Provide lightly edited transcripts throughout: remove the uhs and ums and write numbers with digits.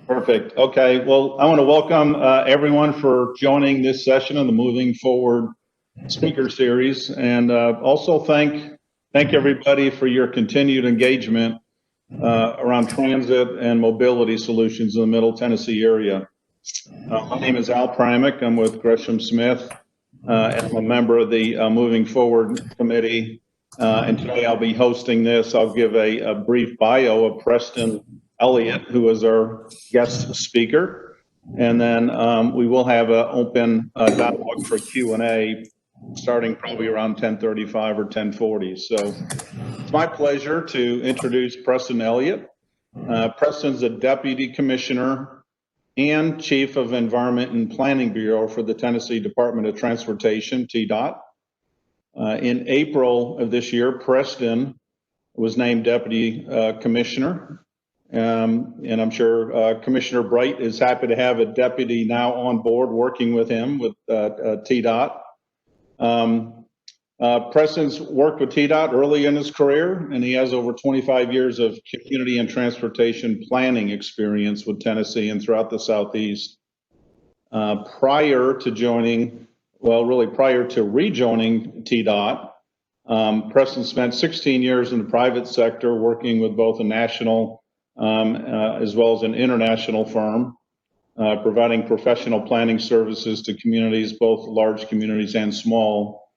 Perfect. Okay. Well, I want to welcome everyone for joining this session of the Moving Forward speaker series, and also thank everybody for your continued engagement around transit and mobility solutions in the Middle Tennessee area. My name is Al Primick. I'm with Gresham Smith, and I'm a member of the Moving Forward Committee. And today I'll be hosting this. I'll give a brief bio of Preston Elliott, who is our guest speaker, and then we will have an open dialogue for Q&A starting probably around 10:35 or 10:40. So it's my pleasure to introduce Preston Elliott. Preston's a Deputy Commissioner and Chief of Environment and Planning Bureau for the Tennessee Department of Transportation, TDOT. In April of this year, Preston was named Deputy Commissioner. And I'm sure Commissioner Bright is happy to have a deputy now on board working with him with TDOT. Preston's worked with TDOT early in his career, and he has over 25 years of community and transportation planning experience with Tennessee and throughout the Southeast. Prior to rejoining TDOT, Preston spent 16 years in the private sector working with both a national as well as an international firm, providing professional planning services to communities, both large communities and small.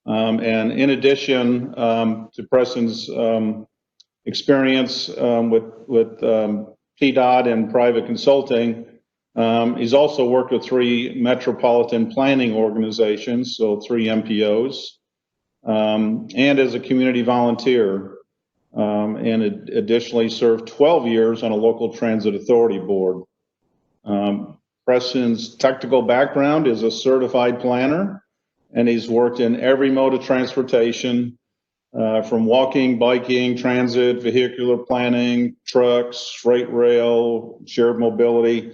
And in addition to Preston's experience with TDOT and private consulting, he's also worked with 3 metropolitan planning organizations, so 3 MPOs, and as a community volunteer. And additionally served 12 years on a local transit authority board. Preston's technical background is a certified planner, and he's worked in every mode of transportation, from walking, biking, transit, vehicular planning, trucks, freight rail, shared mobility.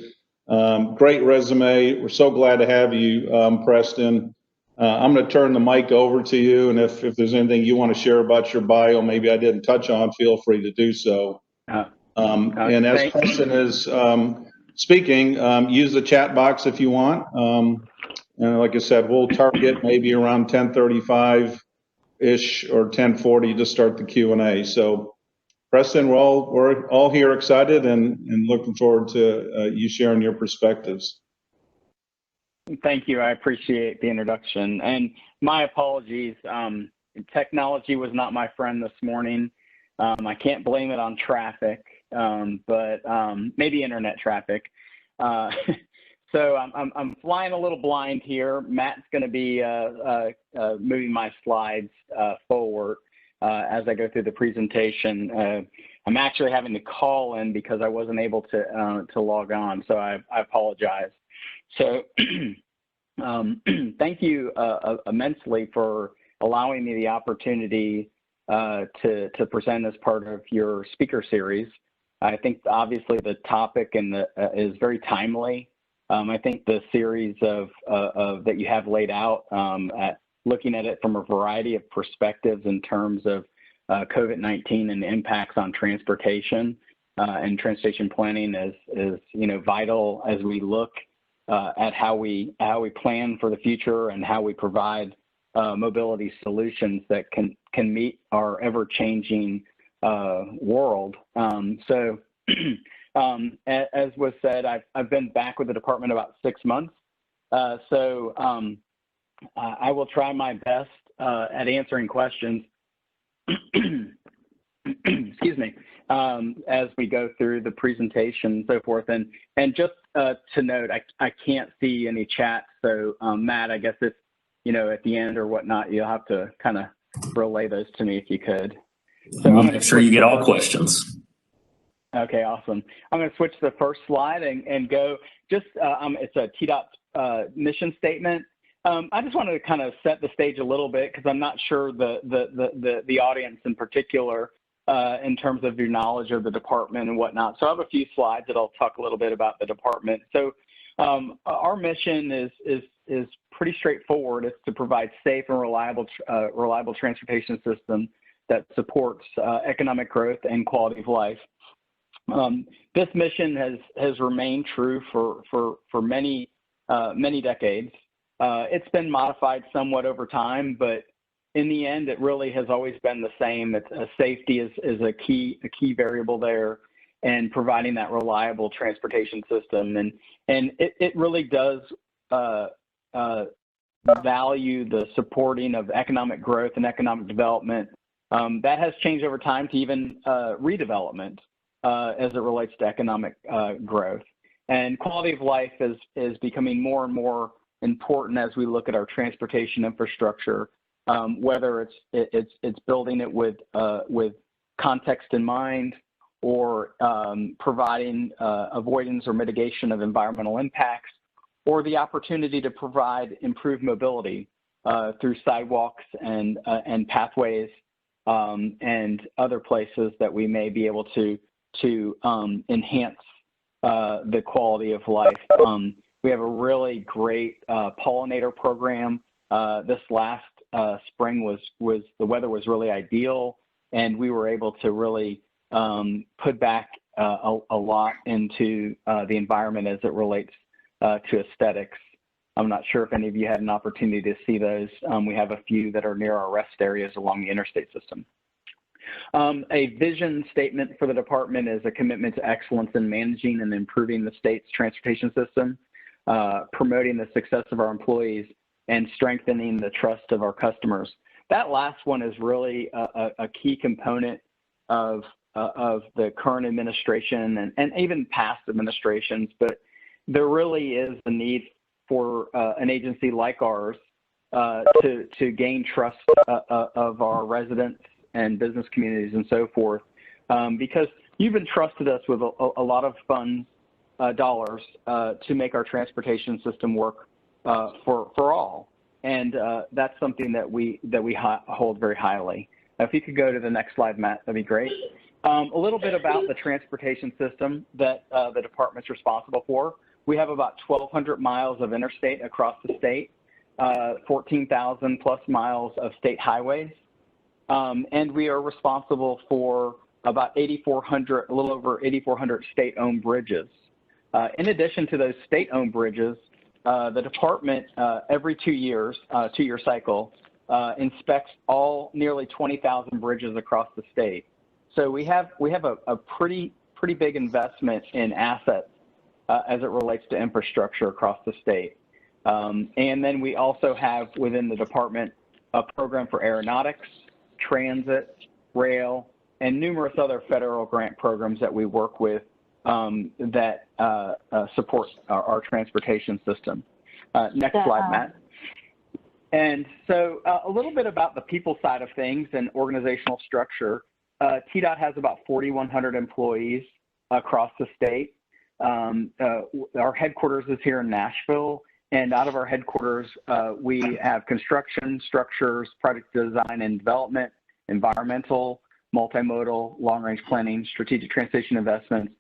Great resume. We're so glad to have you, Preston. I'm going to turn the mic over to you, and if there's anything you want to share about your bio, maybe I didn't touch on, feel free to do so. And as Preston is speaking, use the chat box if you want. And like I said, we'll target maybe around 10:35-ish or 10:40 to start the Q&A. So, Preston, we're all here excited and looking forward to you sharing your perspectives. Thank you. I appreciate the introduction. And my apologies. Technology was not my friend this morning. I can't blame it on traffic, but maybe internet traffic. So I'm flying a little blind here. Matt's going to be moving my slides forward as I go through the presentation. I'm actually having to call in because I wasn't able to log on, so I apologize. So thank you immensely for allowing me the opportunity to present as part of your speaker series. I think obviously the topic is very timely. I think the series that you have laid out, looking at it from a variety of perspectives in terms of COVID-19 and the impacts on transportation and transportation planning is vital as we look at how we plan for the future and how we provide mobility solutions that can meet our ever-changing world. So as was said, I've been back with the department about 6 months. So I will try my best at answering questions. Excuse me, as we go through the presentation and so forth. And just to note, I can't see any chat. So Matt, I guess if, at the end or whatnot, you'll have to kind of relay those to me if you could. So we'll make sure you get all questions. Okay, awesome. I'm going to switch to the first slide and go just, it's a TDOT mission statement. I just wanted to kind of set the stage a little bit because I'm not sure the audience in particular in terms of your knowledge of the department and whatnot. So I have a few slides that I'll talk a little bit about the department. So our mission is pretty straightforward. It's to provide safe and reliable transportation system that supports economic growth and quality of life. This mission has remained true for many decades. It's been modified somewhat over time, but in the end, it really has always been the same. Safety is a key variable there, and providing that reliable transportation system. And it really does value the supporting of economic growth and economic development. That has changed over time to even redevelopment as it relates to economic growth. And quality of life is becoming more and more important as we look at our transportation infrastructure, whether it's building it with context in mind, or providing avoidance or mitigation of environmental impacts, or the opportunity to provide improved mobility through sidewalks and pathways and other places that we may be able to enhance the quality of life. We have a really great Pollinator Program. This last spring the weather was really ideal, and we were able to really put back a lot into the environment as it relates to aesthetics. I'm not sure if any of you had an opportunity to see those. We have a few that are near our rest areas along the interstate system. A vision statement for the department is a commitment to excellence in managing and improving the state's transportation system, promoting the success of our employees, and strengthening the trust of our customers. That last one is really a key component of the current administration and even past administrations, but there really is a need for an agency like ours to gain trust of our residents and business communities and so forth, because you've entrusted us with a lot of funds, dollars, to make our transportation system work for all, and that's something that we hold very highly. If you could go to the next slide, Matt, that'd be great. A little bit about the transportation system that the department's responsible for. We have about 1,200 miles of interstate across the state, 14,000 plus miles of state highways, and we are responsible for about 8,400, a little over 8,400 state-owned bridges. In addition to those state-owned bridges, the department every 2 years, two-year cycle, inspects all nearly 20,000 bridges across the state. So we have a pretty big investment in assets as it relates to infrastructure across the state. And then we also have within the department a program for aeronautics, transit, rail, and numerous other federal grant programs that we work with that support our transportation system. Next slide, Matt. And so a little bit about the people side of things and organizational structure. TDOT has about 4,100 employees across the state. Our headquarters is here in Nashville, and out of our headquarters, we have construction, structures, project design and development, environmental, multimodal, long-range planning, strategic transportation investments,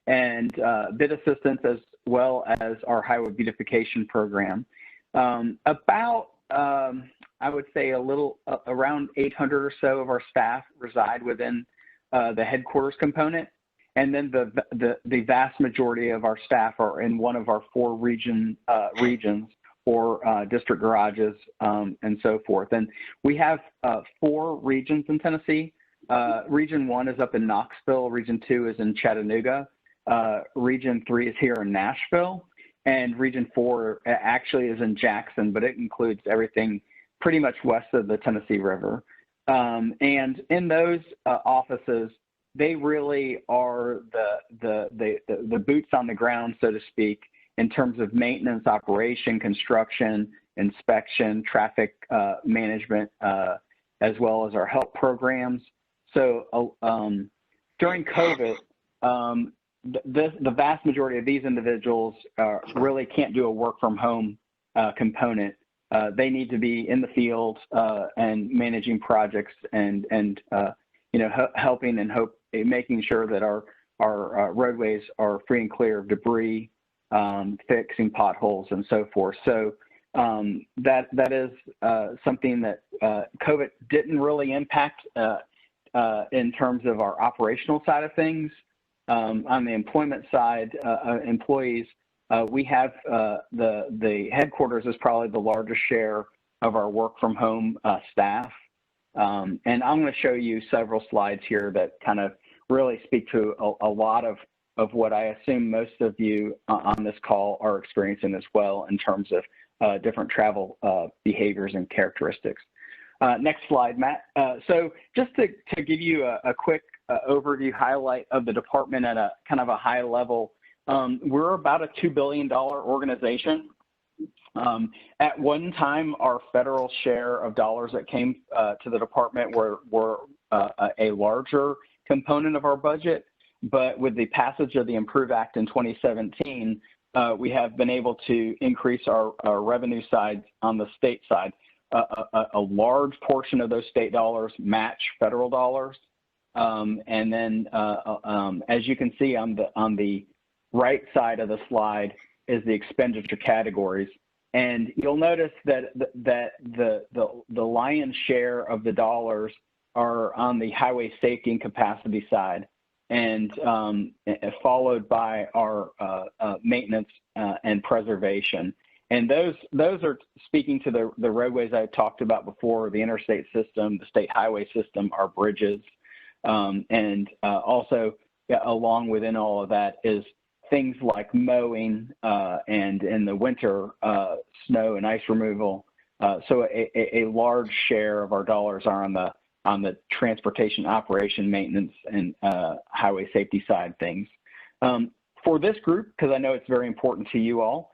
and bid assistance, as well as our highway beautification program. I would say around 800 or so of our staff reside within the headquarters component, and then the vast majority of our staff are in one of our 4 regions or district garages and so forth. And we have 4 regions in Tennessee. Region 1 is up in Knoxville. Region 2 is in Chattanooga. Region 3 is here in Nashville. And Region 4 actually is in Jackson, but it includes everything pretty much west of the Tennessee River. And in those offices, they really are the boots on the ground, so to speak, in terms of maintenance, operation, construction, inspection, traffic management, as well as our help programs. So during COVID, the vast majority of these individuals really can't do a work from home component. They need to be in the field and managing projects and helping and making sure that our roadways are free and clear of debris, fixing potholes and so forth. So that is something that COVID didn't really impact in terms of our operational side of things. On the employment side, employees, we have the headquarters is probably the largest share of our work from home staff. And I'm going to show you several slides here that kind of really speak to a lot of what I assume most of you on this call are experiencing as well in terms of different travel behaviors and characteristics. Next slide, Matt. So just to give you a quick overview highlight of the department at a kind of a high level, we're about a $2 billion organization. At one time, our federal share of dollars that came to the department were a larger component of our budget, but with the passage of the IMPROVE Act in 2017, we have been able to increase our revenue side on the state side. A large portion of those state dollars match federal dollars. And then, as you can see on the right side of the slide is the expenditure categories. And you'll notice that the lion's share of the dollars are on the highway safety and capacity side, and followed by our maintenance and preservation. And those are speaking to the roadways I talked about before, the interstate system, the state highway system, our bridges, and also along within all of that is things like mowing and in the winter, snow and ice removal. So a large share of our dollars are on the transportation operation, maintenance, and highway safety side things. For this group, because I know it's very important to you all,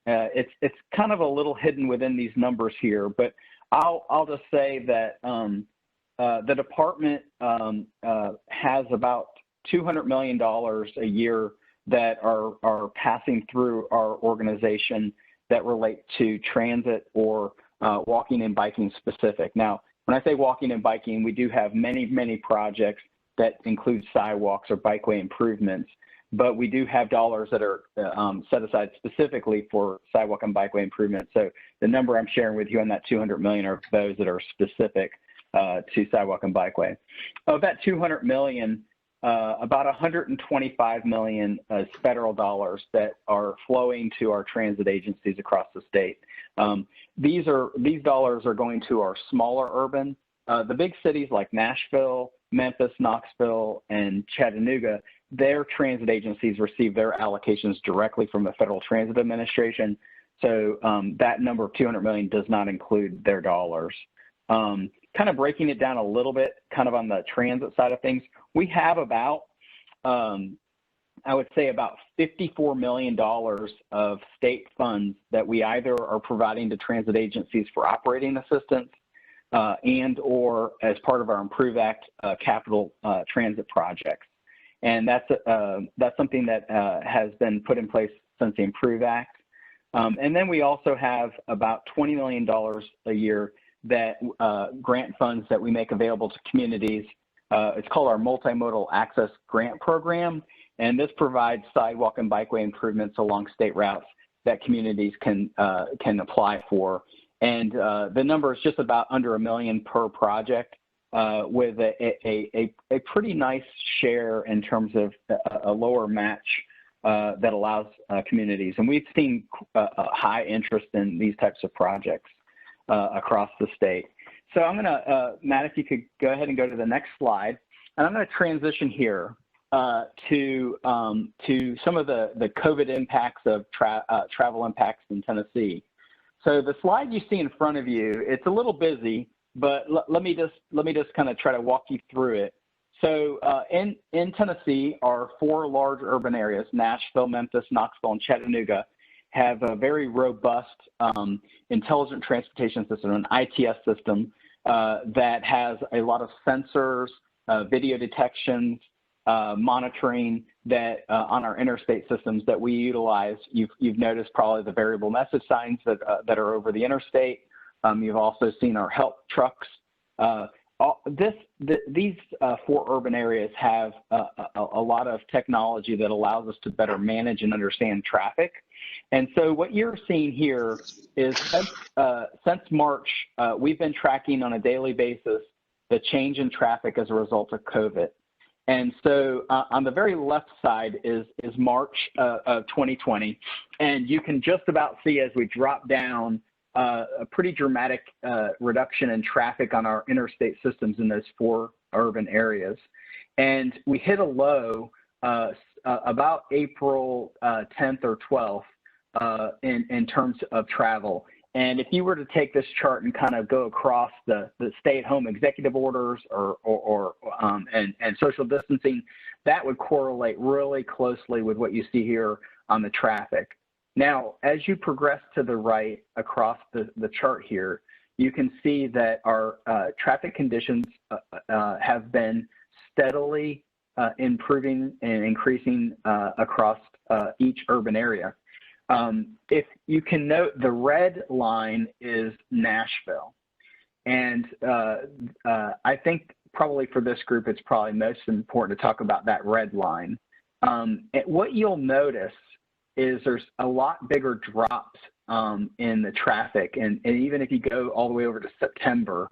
it's kind of a little hidden within these numbers here, but I'll just say that the department has about $200 million a year that are passing through our organization that relate to transit or walking and biking specific. Now, when I say walking and biking, we do have many projects that include sidewalks or bikeway improvements, but we do have dollars that are set aside specifically for sidewalk and bikeway improvements. So the number I'm sharing with you on that 200 million are those that are specific to sidewalk and bikeway. Of that 200 million, about 125 million is federal dollars that are flowing to our transit agencies across the state. These dollars are going to our smaller urban. The big cities like Nashville, Memphis, Knoxville, and Chattanooga, their transit agencies receive their allocations directly from the Federal Transit Administration. So that number of 200 million does not include their dollars. Kind of breaking it down a little bit, kind of on the transit side of things, we have about, I would say about $54 million of state funds that we either are providing to transit agencies for operating assistance and or as part of our IMPROVE Act capital transit projects. And that's something that has been put in place since the IMPROVE Act. And then we also have about $20 million a year that grant funds that we make available to communities. It's called our Multimodal Access Grant Program, and this provides sidewalk and bikeway improvements along state routes that communities can apply for. And the number is just about under $1 million per project, with a pretty nice share in terms of a lower match that allows communities. And we've seen a high interest in these types of projects across the state. So I'm gonna, Matt, if you could go ahead and go to the next slide. And I'm gonna transition here to some of the COVID impacts of travel impacts in Tennessee. So the slide you see in front of you, it's a little busy, but let me just kind of try to walk you through it. So in Tennessee, our 4 large urban areas, Nashville, Memphis, Knoxville, and Chattanooga, have a very robust intelligent transportation system, an ITS system that has a lot of sensors, video detections, monitoring that on our interstate systems that we utilize. You've noticed probably the variable message signs that are over the interstate. You've also seen our help trucks. These 4 urban areas have a lot of technology that allows us to better manage and understand traffic. And so what you're seeing here is since March, we've been tracking on a daily basis the change in traffic as a result of COVID. And so on the very left side is March of 2020. And you can just about see as we drop down a pretty dramatic reduction in traffic on our interstate systems in those 4 urban areas. And we hit a low about April 10th or 12th in terms of travel. And if you were to take this chart and kind of go across the stay-at-home executive orders and social distancing, that would correlate really closely with what you see here on the traffic. Now, as you progress to the right across the chart here, you can see that our traffic conditions have been steadily improving and increasing across each urban area. If you can note, the red line is Nashville. And I think probably for this group, it's probably most important to talk about that red line. What you'll notice is there's a lot bigger drops in the traffic. And even if you go all the way over to September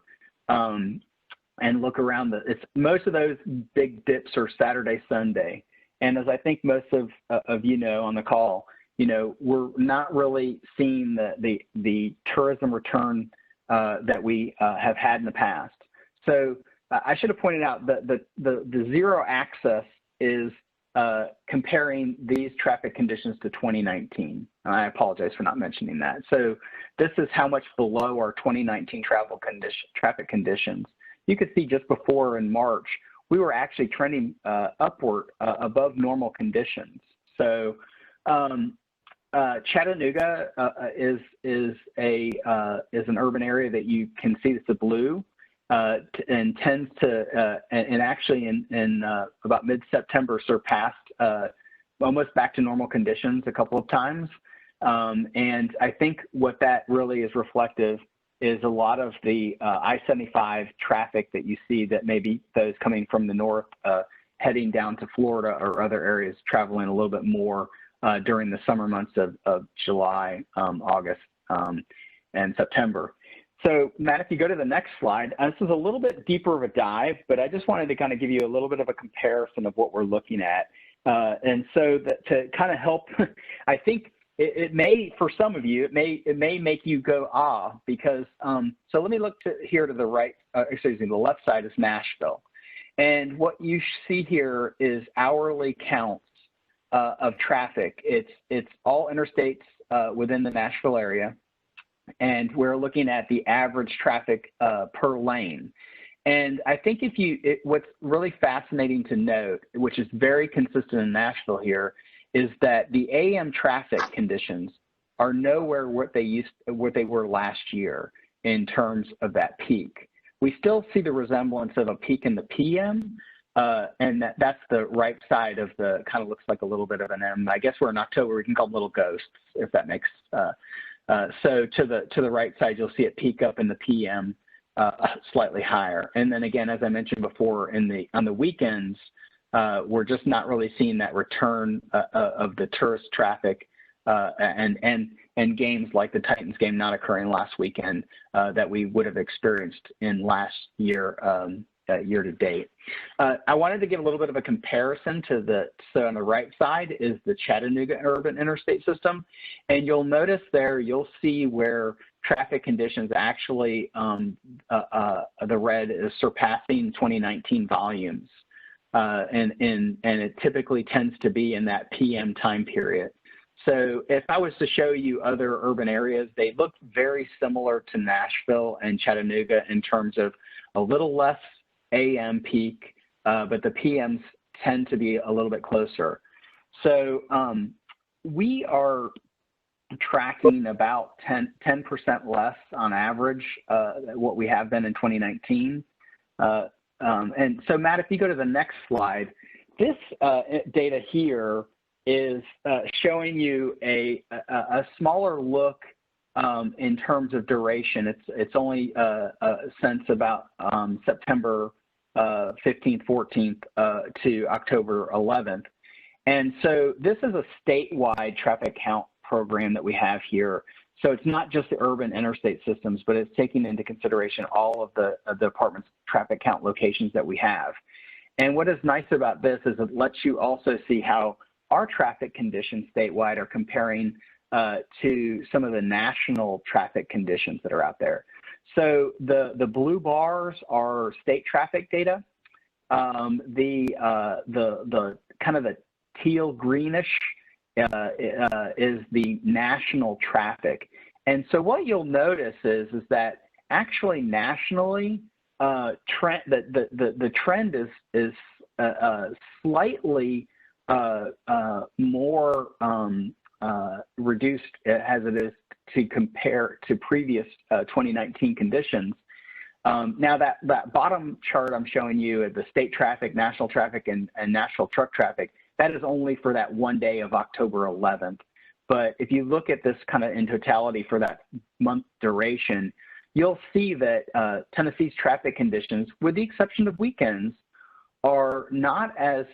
and look around, most of those big dips are Saturday, Sunday. And as I think most of you know on the call, we're not really seeing the tourism return that we have had in the past. So I should have pointed out that the zero axis is comparing these traffic conditions to 2019. I apologize for not mentioning that. So this is how much below our 2019 traffic conditions. You could see just before in March, we were actually trending upward above normal conditions. So Chattanooga is an urban area that you can see it's the blue and tends to and actually in about mid-September surpassed almost back to normal conditions a couple of times. And I think what that really is reflective is a lot of the I-75 traffic that you see that maybe those coming from the north heading down to Florida or other areas traveling a little bit more during the summer months of July, August, and September. So Matt, if you go to the next slide, this is a little bit deeper of a dive, but I just wanted to kind of give you a little bit of a comparison of what we're looking at. And so that to kind of help, I think it may, for some of you, it may make you go, because, so let me look here to the right, excuse me, the left side is Nashville. And what you see here is hourly counts of traffic. It's all interstates within the Nashville area. And we're looking at the average traffic per lane. And I think what's really fascinating to note, which is very consistent in Nashville here, is that the AM traffic conditions are nowhere what they were last year in terms of that peak. We still see the resemblance of a peak in the PM, and that's the right side of the kind of looks like a little bit of an M. I guess we're in October, we can call them little ghosts, if that makes so to the right side, you'll see it peak up in the PM slightly higher. And then again, as I mentioned before, on the weekends, we're just not really seeing that return of the tourist traffic and games like the Titans game not occurring last weekend that we would have experienced in last year, year to date. I wanted to give a little bit of a comparison so on the right side is the Chattanooga urban interstate system. And you'll notice there, you'll see where traffic conditions actually, the red is surpassing 2019 volumes. And it typically tends to be in that PM time period. So if I was to show you other urban areas, they look very similar to Nashville and Chattanooga in terms of a little less AM peak, but the PMs tend to be a little bit closer. So we are tracking about 10% less on average what we have been in 2019. And so Matt, if you go to the next slide, this data here is showing you a smaller look in terms of duration. It's only since about September 15th, 14th to October 11th. And so this is a statewide traffic count program that we have here. So it's not just the urban interstate systems, but it's taking into consideration all of the department's traffic count locations that we have. And what is nice about this is it lets you also see how our traffic conditions statewide are comparing to some of the national traffic conditions that are out there. So the blue bars are state traffic data. The kind of the teal greenish is the national traffic. And so what you'll notice is that actually nationally, the trend is slightly more reduced as it is to compare to previous 2019 conditions. Now that bottom chart I'm showing you at the state traffic, national traffic, and national truck traffic, that is only for that one day of October 11th. But if you look at this kind of in totality for that month duration, you'll see that Tennessee's traffic conditions, with the exception of weekends, are not as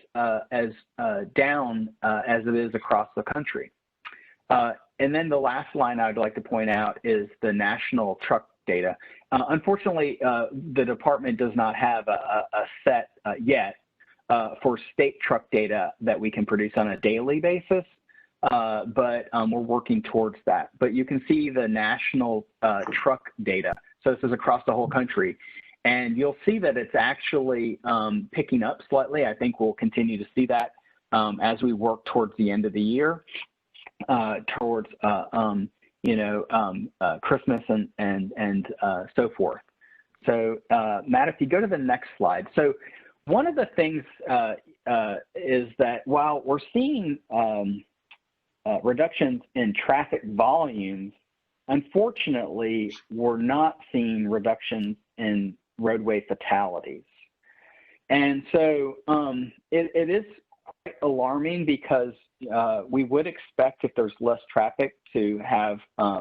down as it is across the country. And then the last line I'd like to point out is the national truck data. Unfortunately, the department does not have a set yet for state truck data that we can produce on a daily basis, but we're working towards that. But you can see the national truck data. So this is across the whole country. And you'll see that it's actually picking up slightly. I think we'll continue to see that as we work towards the end of the year, towards Christmas and so forth. So Matt, if you go to the next slide. So one of the things is that while we're seeing reductions in traffic volumes, unfortunately, we're not seeing reductions in roadway fatalities. And so it is quite alarming because we would expect if there's less traffic to have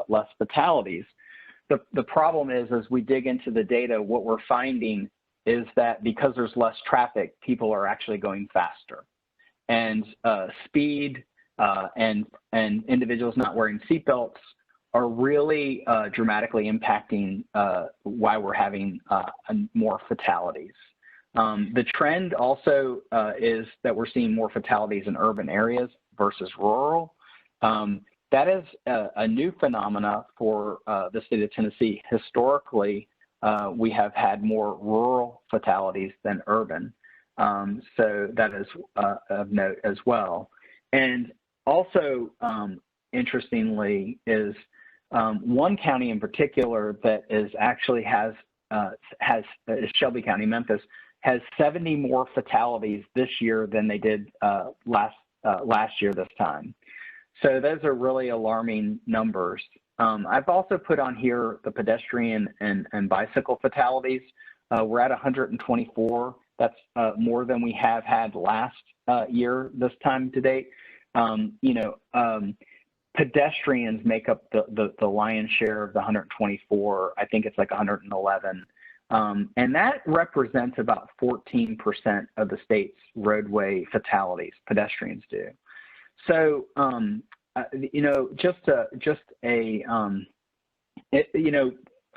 less fatalities. The problem is, as we dig into the data, what we're finding is that because there's less traffic, people are actually going faster. And speed and individuals not wearing seatbelts are really dramatically impacting why we're having more fatalities. The trend also is that we're seeing more fatalities in urban areas versus rural. That is a new phenomena for the state of Tennessee. Historically, we have had more rural fatalities than urban. So that is of note as well. And also, interestingly, is one county in particular that is actually has Shelby County, Memphis, has 70 more fatalities this year than they did last year this time. So those are really alarming numbers. I've also put on here the pedestrian and bicycle fatalities. We're at 124. That's more than we have had last year this time to date. Pedestrians make up the lion's share of the 124. I think it's like 111. And that represents about 14% of the state's roadway fatalities, pedestrians do. So,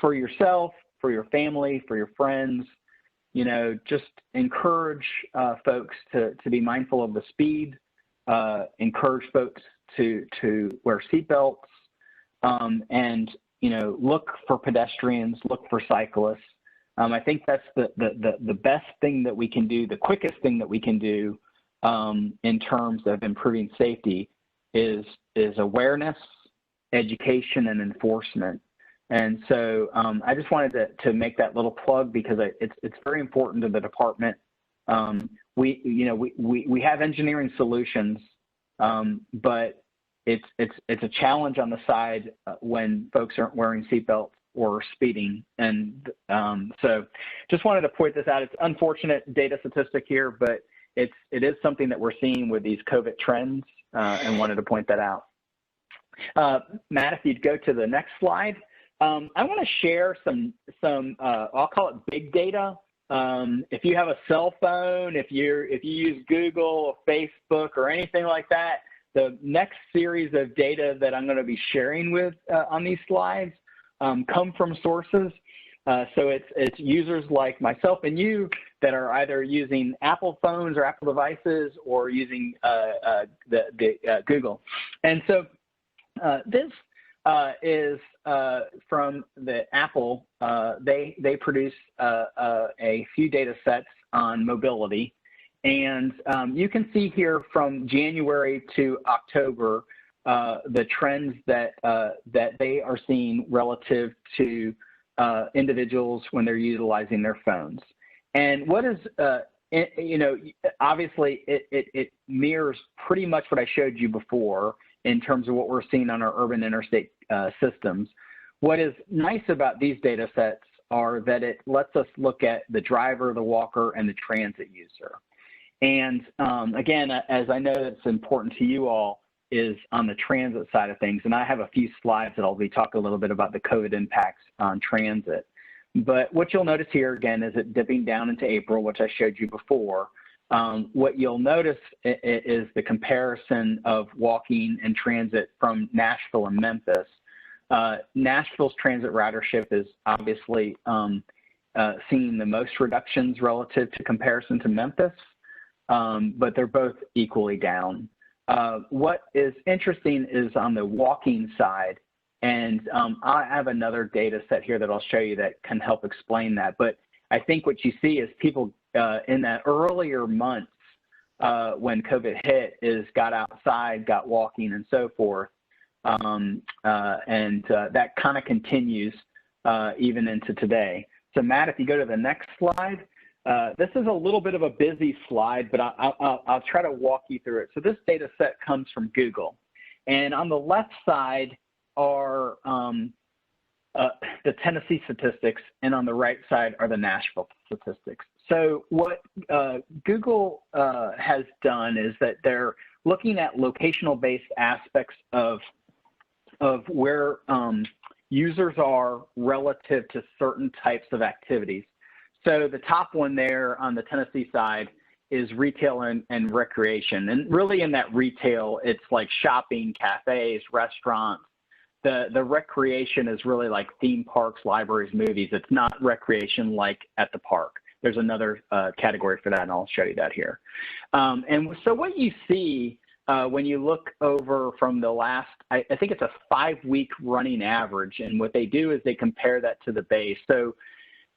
for yourself, for your family, for your friends, just encourage folks to be mindful of the speed, encourage folks to wear seatbelts, and, look for pedestrians, look for cyclists. I think that's the best thing that we can do, the quickest thing that we can do in terms of improving safety is awareness, education, and enforcement. And so I just wanted to make that little plug because it's very important to the department. We have engineering solutions, but it's a challenge on the side when folks aren't wearing seatbelts or speeding. And so just wanted to point this out. It's unfortunate data statistic here, but it is something that we're seeing with these COVID trends and wanted to point that out. Matt, if you'd go to the next slide. I want to share some I'll call it big data. If you have a cell phone, if you use Google or Facebook or anything like that, the next series of data that I'm going to be sharing with on these slides come from sources So it's users like myself and you that are either using Apple phones or Apple devices or using Google. And so this is from the Apple. They produce a few data sets on mobility. And you can see here from January to October the trends that they are seeing relative to individuals when they're utilizing their phones. And what is, you know, obviously it mirrors pretty much what I showed you before in terms of what we're seeing on our urban interstate systems. What is nice about these data sets are that it lets us look at the driver, the walker, and the transit user. And again, as I know it's important to you all, is on the transit side of things. And I have a few slides that I'll be talking a little bit about the COVID impacts on transit. But what you'll notice here again is it dipping down into April, which I showed you before. What you'll notice is the comparison of walking and transit from Nashville and Memphis. Nashville's transit ridership is obviously seeing the most reductions relative to comparison to Memphis, but they're both equally down. What is interesting is on the walking side, and I have another data set here that I'll show you that can help explain that. But I think what you see is people in that earlier months when COVID hit got outside, got walking and so forth. That kind of continues even into today. So Matt, if you go to the next slide, this is a little bit of a busy slide, but I'll try to walk you through it. So this data set comes from Google. And on the left side are the Tennessee statistics, and on the right side are the Nashville statistics. So what Google has done is that they're looking at locational-based aspects of where users are relative to certain types of activities. So the top one there on the Tennessee side is retail and recreation. And really in that retail, it's like shopping, cafes, restaurants. The recreation is really like theme parks, libraries, movies. It's not recreation like at the park. There's another category for that, and I'll show you that here. And so what you see when you look over from the last, I think it's a 5-week running average, and what they do is they compare that to the base. So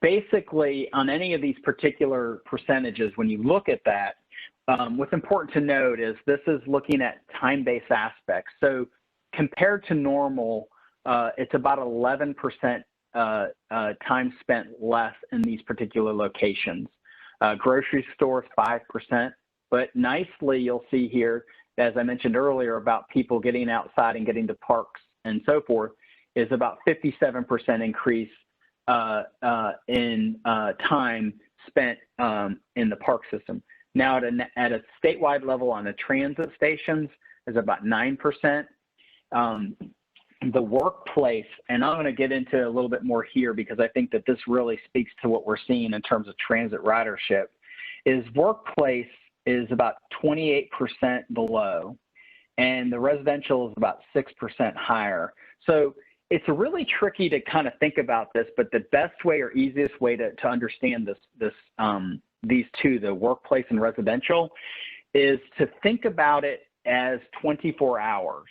basically, on any of these particular percentages, when you look at that, what's important to note is this is looking at time-based aspects. So compared to normal, it's about 11% time spent less in these particular locations. Grocery stores, 5%. But nicely, you'll see here, as I mentioned earlier, about people getting outside and getting to parks and so forth, is about 57% increase in time spent in the park system. Now at a statewide level on the transit stations is about 9%. The workplace, and I'm going to get into a little bit more here because I think that this really speaks to what we're seeing in terms of transit ridership, is workplace is about 28% below, and the residential is about 6% higher. So it's really tricky to kind of think about this, but the best way or easiest way to understand these two, the workplace and residential, is to think about it as 24 hours.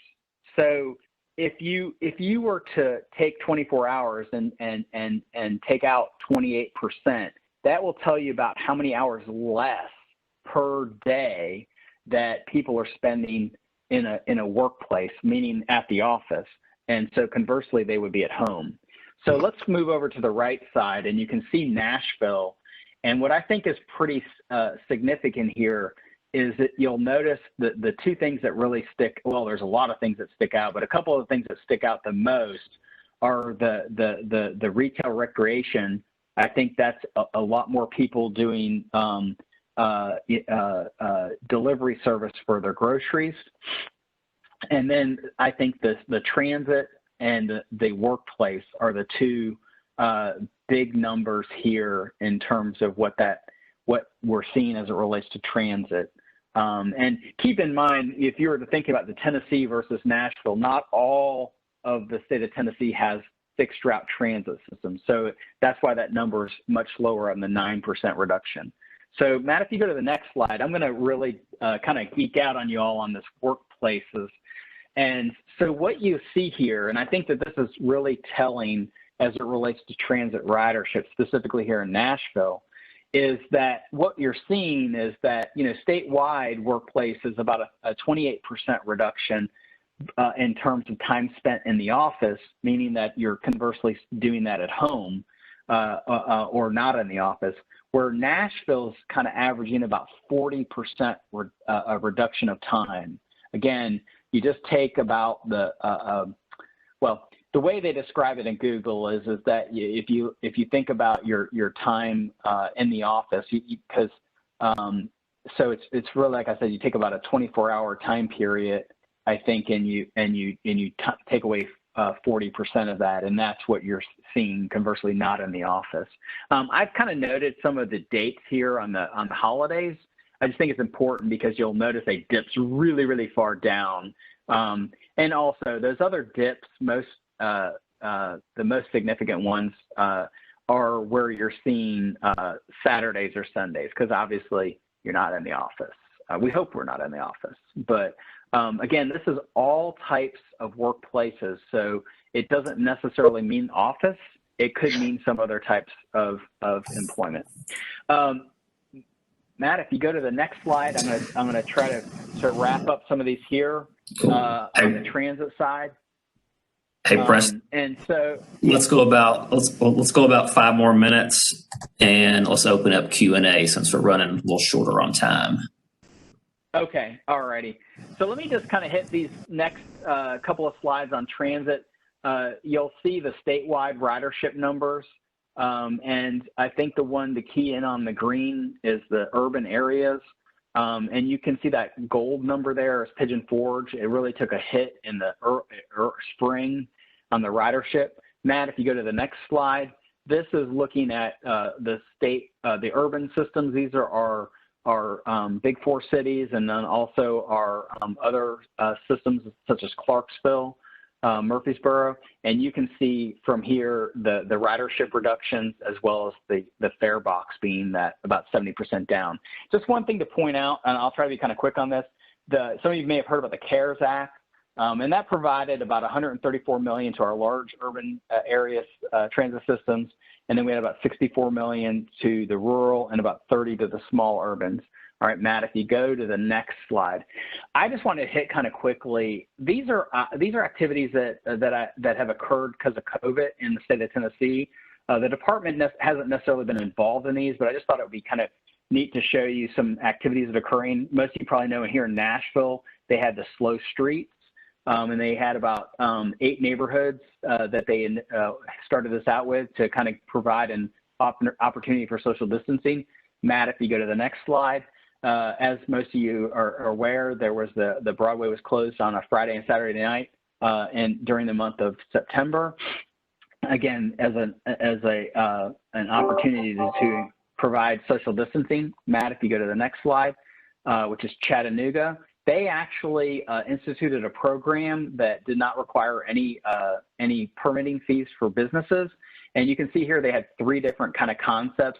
So if you were to take 24 hours and take out 28%, that will tell you about how many hours less per day that people are spending in a workplace, meaning at the office. And so conversely, they would be at home. So let's move over to the right side, and you can see Nashville. And what I think is pretty significant here is that you'll notice the two things that really stick, well, there's a lot of things that stick out, but a couple of things that stick out the most are the retail recreation. I think that's a lot more people doing delivery service for their groceries. And then I think the transit and the workplace are the two big numbers here in terms of what we're seeing as it relates to transit. And keep in mind, if you were to think about the Tennessee versus Nashville, not all of the state of Tennessee has fixed route transit systems. So that's why that number is much lower on the 9% reduction. So Matt, if you go to the next slide, I'm going to really kind of geek out on you all on this workplaces. And so what you see here, and I think that this is really telling as it relates to transit ridership, specifically here in Nashville, is that what you're seeing is that, you know, statewide workplace is about a 28% reduction in terms of time spent in the office, meaning that you're conversely doing that at home or not in the office, where Nashville's kind of averaging about 40% reduction of time. Again, you just take about the, well, the way they describe it in Google is that if you think about your time in the office, because so it's really, like I said, you take about a 24-hour time period, I think, and you take away 40% of that, and that's what you're seeing conversely not in the office. I've kind of noted some of the dates here on the holidays. I just think it's important because you'll notice a dips really, really far down, and also those other dips, the most significant ones are where you're seeing Saturdays or Sundays, because obviously you're not in the office. We hope we're not in the office, but again, this is all types of workplaces, so it doesn't necessarily mean office. It could mean some other types of employment. Matt, if you go to the next slide, I'm gonna try to sort of wrap up some of these here on the transit side. Hey, Preston. And so let's go about 5 more minutes, and let's open up Q&A since we're running a little shorter on time. Okay, all righty. So let me just kind of hit these next couple of slides on transit. You'll see the statewide ridership numbers, and I think the one to key in on the green is the urban areas. And you can see that gold number there is Pigeon Forge. It really took a hit in the spring on the ridership. Matt, if you go to the next slide, this is looking at the urban systems. These are our big 4 cities, and then also our other systems such as Clarksville, Murfreesboro, and you can see from here the ridership reductions as well as the fare box being that about 70% down. Just one thing to point out, and I'll try to be kind of quick on this. Some of you may have heard about the CARES Act, and that provided about $134 million to our large urban areas transit systems, and then we had about $64 million to the rural and about 30 to the small urbans. All right, Matt, if you go to the next slide, I just want to hit kind of quickly. These are activities that have occurred because of COVID in the state of Tennessee. The department hasn't necessarily been involved in these, but I just thought it would be kind of neat to show you some activities that are occurring. Most of you probably know here in Nashville, they had the slow streets, and they had about 8 neighborhoods that they started this out with to kind of provide an opportunity for social distancing. Matt, if you go to the next slide. As most of you are aware, there was the Broadway was closed on a Friday and Saturday night, and during the month of September, again as an opportunity to provide social distancing. Matt, if you go to the next slide, which is Chattanooga, they actually instituted a program that did not require any permitting fees for businesses, and you can see here they had 3 different kind of concepts.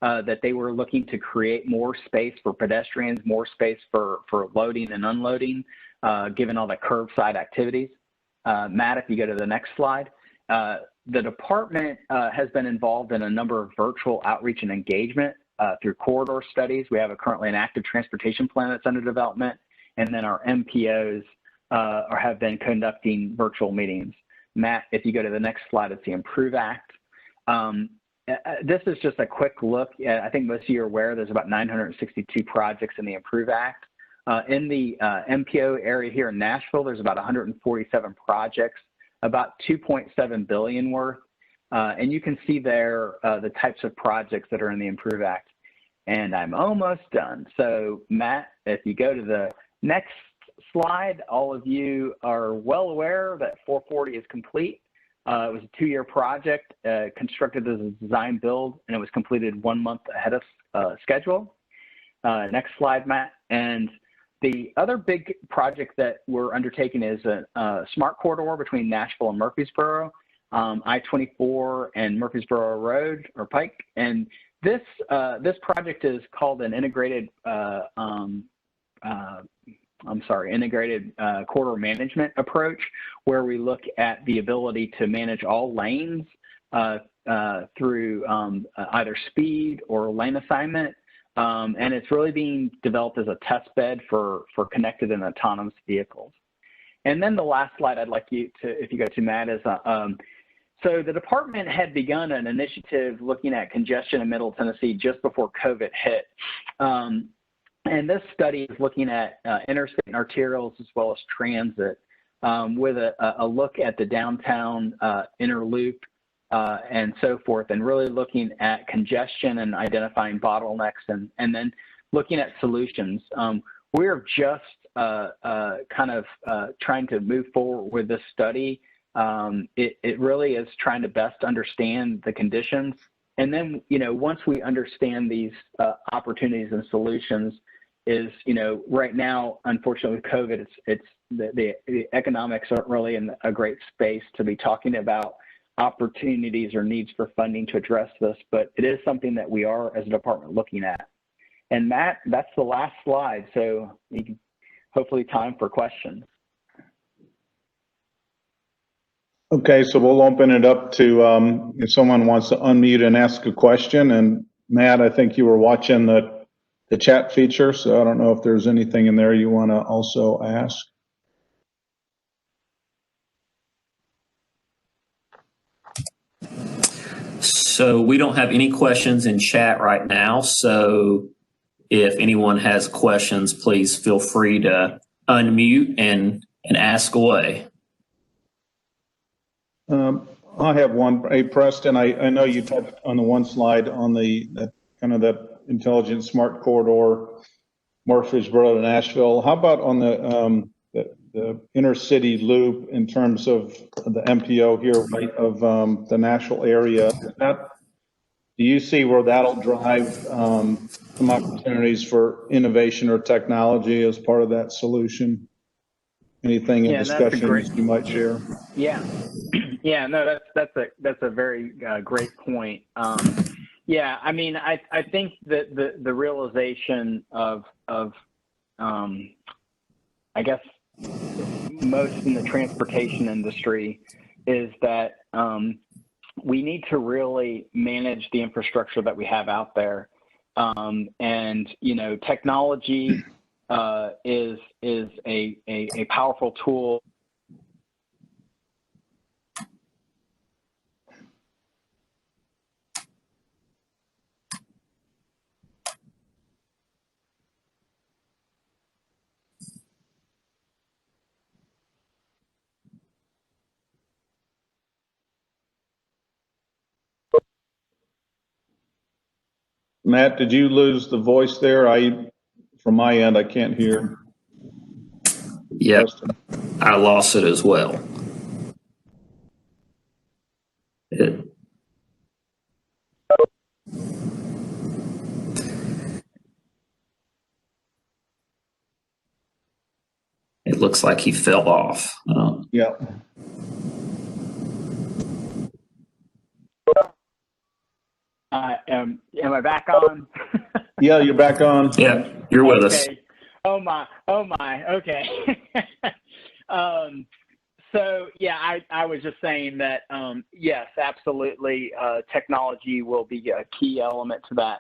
That they were looking to create more space for pedestrians, more space for loading and unloading, given all the curbside activities. Matt, if you go to the next slide, the department has been involved in a number of virtual outreach and engagement through corridor studies. We have currently an active transportation plan that's under development, and then our MPOs have been conducting virtual meetings. Matt, if you go to the next slide, it's the Improve Act. This is just a quick look. I think most of you are aware there's about 962 projects in the Improve Act. In the MPO area here in Nashville, there's about 147 projects, about $2.7 billion worth. And you can see there the types of projects that are in the Improve Act. And I'm almost done. So Matt, if you go to the next slide, all of you are well aware that 440 is complete. It was a 2-year project, constructed as a design build, and it was completed 1 month ahead of schedule. Next slide, Matt. And the other big project that we're undertaking is a smart corridor between Nashville and Murfreesboro. I-24 and Murfreesboro Road or Pike. And this project is called an integrated integrated corridor management approach, where we look at the ability to manage all lanes through either speed or lane assignment. And it's really being developed as a test bed for connected and autonomous vehicles. And then the last slide I'd like you to, if you go to, Matt, is so the department had begun an initiative looking at congestion in Middle Tennessee just before COVID hit. And this study is looking at interstate and arterials as well as transit, with a look at the downtown inner loop and so forth, and really looking at congestion and identifying bottlenecks, and then looking at solutions. We're just kind of trying to move forward with this study. It really is trying to best understand the conditions. And then, once we understand these opportunities and solutions, right now, unfortunately with COVID, the economics aren't really in a great space to be talking about opportunities or needs for funding to address this, but it is something that we are as a department looking at. And Matt, that's the last slide, so you can, hopefully time for questions. Okay, so we'll open it up to if someone wants to unmute and ask a question. And Matt, I think you were watching the chat feature, so I don't know if there's anything in there you want to also ask. So we don't have any questions in chat right now. So if anyone has questions, please feel free to unmute and ask away. I have one. Hey, Preston, I know you touched on the one slide on that intelligent smart corridor, Murfreesboro to Nashville. How about on the inner city loop in terms of the MPO here, right, of the Nashville area? Do you see where that'll drive some opportunities for innovation or technology as part of that solution? Anything in discussions you might share? Yeah, no, that's a very great point. Yeah, I mean, I think that the realization of I guess most in the transportation industry is that we need to really manage the infrastructure that we have out there, and technology is a powerful tool. Matt, did you lose the voice there? From my end, I can't hear. Yeah, I lost it as well. It looks like he fell off. Yeah. Am I back on? Yeah, you're back on. Yeah, you're with us. Oh my, okay. So yeah, I was just saying that, yes, absolutely, technology will be a key element to that.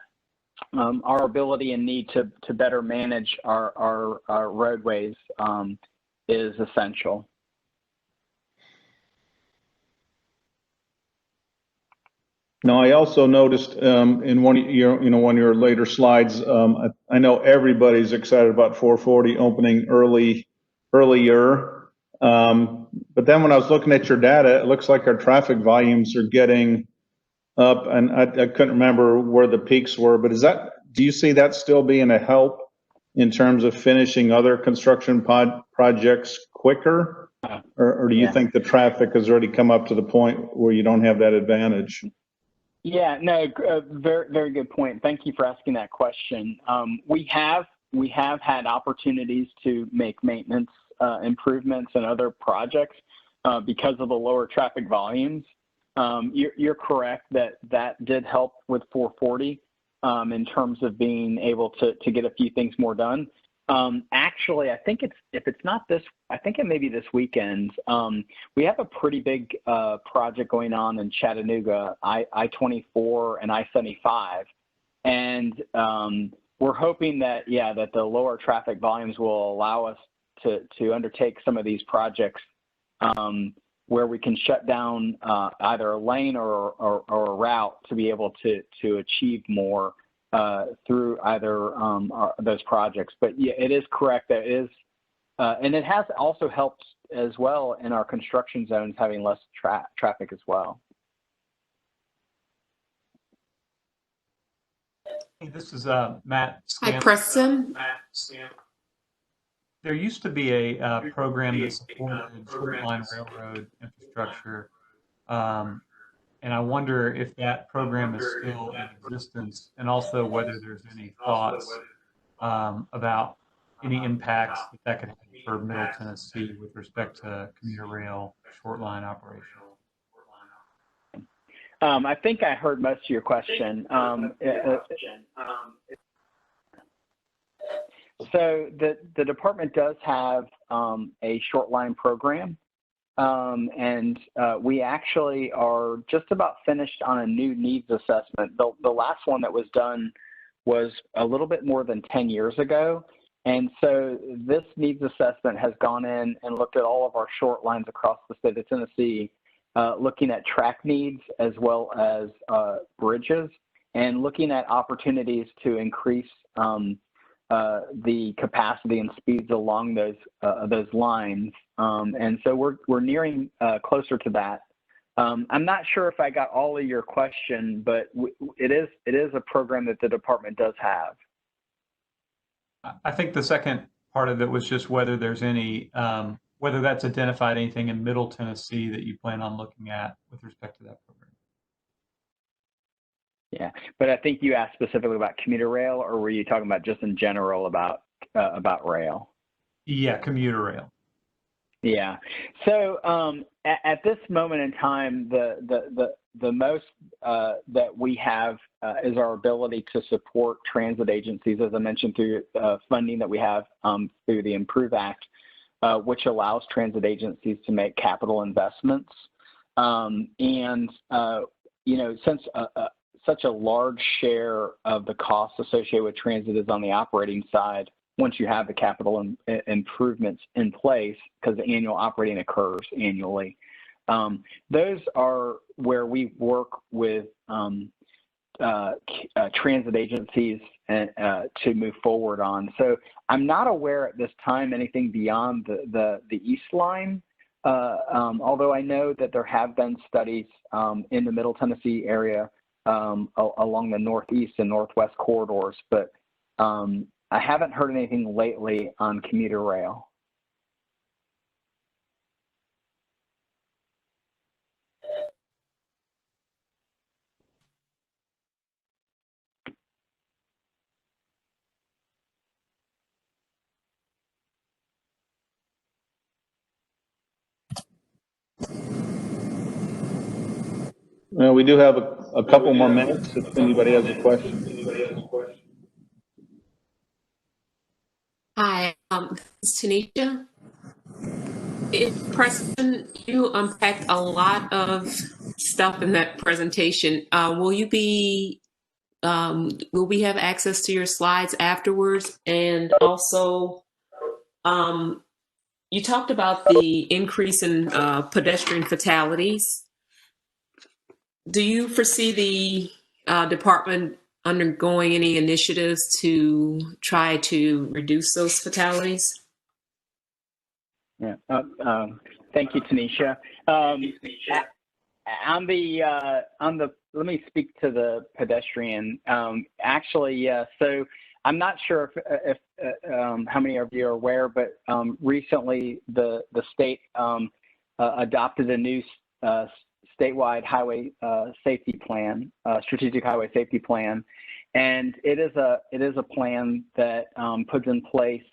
Our ability and need to better manage our roadways is essential. Now, I also noticed in one of your later slides, I know everybody's excited about 440 opening earlier. But then when I was looking at your data, it looks like our traffic volumes are getting up, and I couldn't remember where the peaks were. But do you see that still being a help in terms of finishing other construction projects quicker, or do you think the traffic has already come up to the point where you don't have that advantage? Yeah, no, very, very good point. Thank you for asking that question. We have had opportunities to make maintenance improvements and other projects because of the lower traffic volumes. You're correct that that did help with 440 in terms of being able to get a few things more done. Actually, I think if it's not this, I think it may be this weekend. We have a pretty big project going on in Chattanooga, I-24 and I-75, and we're hoping that that the lower traffic volumes will allow us to undertake some of these projects where we can shut down either a lane or a route to be able to achieve more through either those projects. But yeah, it is correct that it is, and it has also helped as well in our construction zones having less traffic as well. Hey, this is Matt. Hi, Preston. There used to be a program that supported short line railroad infrastructure, and I wonder if that program is still in existence, and also whether there's any thoughts about any impacts that could have for Middle Tennessee with respect to commuter rail short line operation. I think I heard most of your question. So the department does have a short line program, and we actually are just about finished on a new needs assessment. The last one that was done was a little bit more than 10 years ago. And so this needs assessment has gone in and looked at all of our short lines across the state of Tennessee, looking at track needs as well as bridges, and looking at opportunities to increase the capacity and speeds along those lines. And so we're nearing closer to that. I'm not sure if I got all of your question, but it is a program that the department does have. I think the second part of it was just whether there's any, whether that's identified anything in Middle Tennessee that you plan on looking at with respect to that program. Yeah, but I think you asked specifically about commuter rail, or were you talking about just in general about rail? Yeah, commuter rail. Yeah. So at this moment in time, the most that we have is our ability to support transit agencies, as I mentioned, through funding that we have through the IMPROVE Act, which allows transit agencies to make capital investments. And since such a large share of the costs associated with transit is on the operating side, once you have the capital improvements in place, because the annual operating occurs annually. Those are where we work with transit agencies to move forward on. So I'm not aware at this time anything beyond the East Line, although I know that there have been studies in the Middle Tennessee area along the Northeast and Northwest corridors, but I haven't heard anything lately on commuter rail. Well, we do have a couple more minutes if anybody has a question. Hi, this is Tanisha. Preston, you unpacked a lot of stuff in that presentation. Will we have access to your slides afterwards? And also, you talked about the increase in pedestrian fatalities. Do you foresee the department undergoing any initiatives to try to reduce those fatalities? Yeah. Thank you, Tanisha. Let me speak to the pedestrian. Actually, yeah. So I'm not sure if how many of you are aware, but recently the state adopted a new statewide highway safety plan, strategic highway safety plan, and it is a plan that puts in place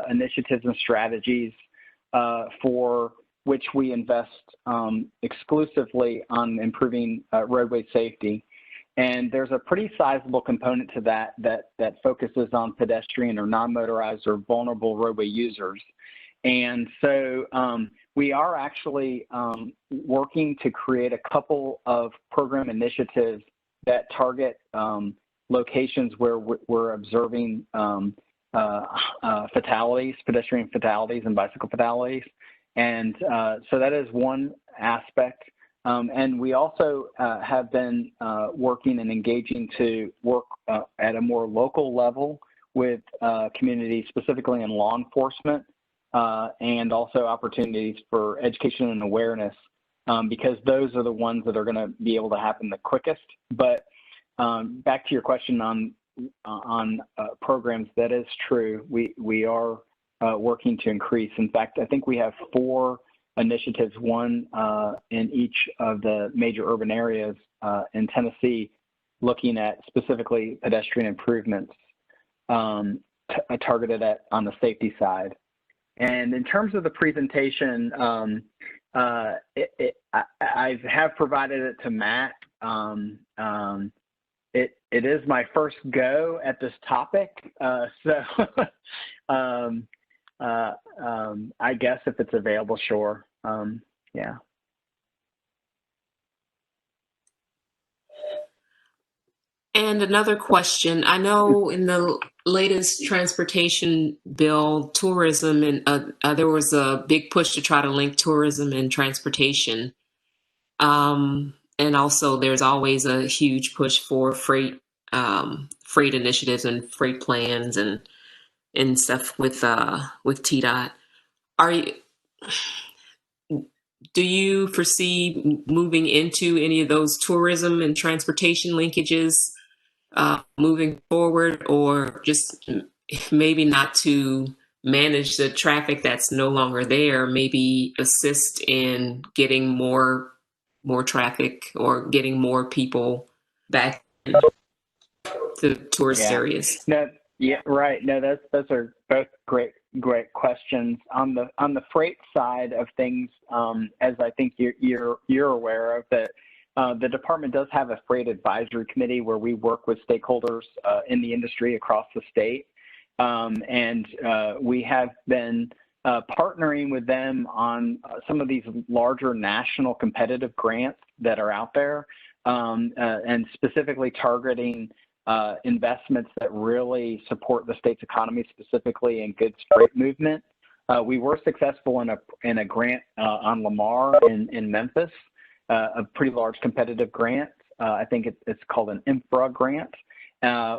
initiatives and strategies for which we invest exclusively on improving roadway safety. And there's a pretty sizable component to that focuses on pedestrian or non-motorized or vulnerable roadway users. And so we are actually working to create a couple of program initiatives that target locations where we're observing fatalities, pedestrian fatalities and bicycle fatalities. And so that is one aspect. And we also have been working and engaging to work at a more local level with communities, specifically in law enforcement, and also opportunities for education and awareness, because those are the ones that are going to be able to happen the quickest. But back to your question on programs, that is true. We are working to increase. In fact, I think we have 4 initiatives, one in each of the major urban areas in Tennessee, looking at specifically pedestrian improvements targeted on the safety side. And in terms of the presentation, I have provided it to Matt. It is my first go at this topic, so I guess if it's available, sure. Yeah. And another question. I know in the latest transportation bill, tourism, and there was a big push to try to link tourism and transportation. And also there's always a huge push for freight initiatives and freight plans and stuff with TDOT. Do you foresee moving into any of those tourism and transportation linkages moving forward, or just maybe not to manage the traffic that's no longer there, maybe assist in getting more traffic or getting more people back to tourist areas? No, yeah, right. No, those are both great questions. On the freight side of things, as I think you're aware of, that the department does have a freight advisory committee where we work with stakeholders in the industry across the state, and we have been partnering with them on some of these larger national competitive grants that are out there, and specifically targeting investments that really support the state's economy, specifically in goods freight movement. We were successful in a grant on Lamar in Memphis, a pretty large competitive grant. I think it's called an infra grant.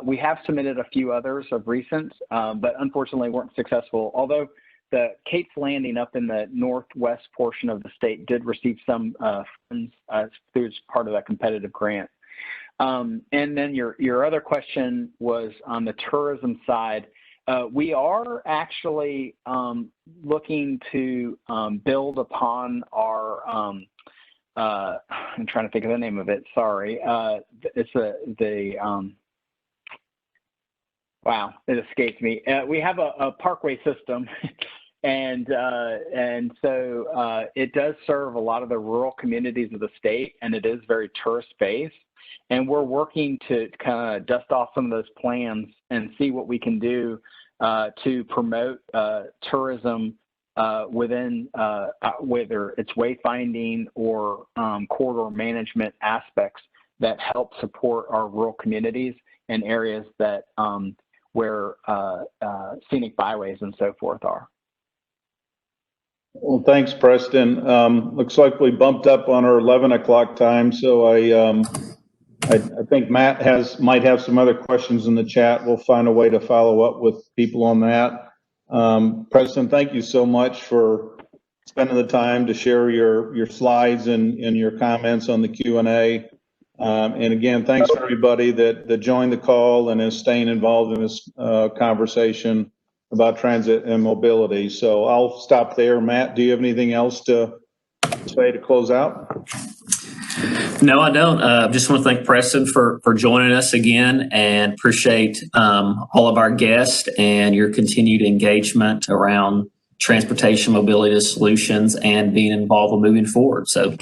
We have submitted a few others of recent, but unfortunately weren't successful, although the Kate's Landing up in the northwest portion of the state did receive some funds through part of that competitive grant. And then your other question was on the tourism side. We are actually looking to build upon our, I'm trying to think of the name of it, sorry. It's wow, it escaped me. We have a Parkway System, and so it does serve a lot of the rural communities of the state, and it is very tourist-based. And we're working to kind of dust off some of those plans and see what we can do to promote tourism within whether it's wayfinding or corridor management aspects that help support our rural communities in areas that where scenic byways and so forth are. Well, thanks, Preston. Looks like we bumped up on our 11 o'clock time, so I think Matt might have some other questions in the chat. We'll find a way to follow up with people on that. Preston, thank you so much for spending the time to share your slides and your comments on the Q&A. And again, thanks for everybody that joined the call and is staying involved in this conversation about transit and mobility. So I'll stop there. Matt, do you have anything else to say to close out? No, I don't. Just want to thank Preston for joining us again, and appreciate all of our guests and your continued engagement around transportation mobility solutions and being involved with moving forward. So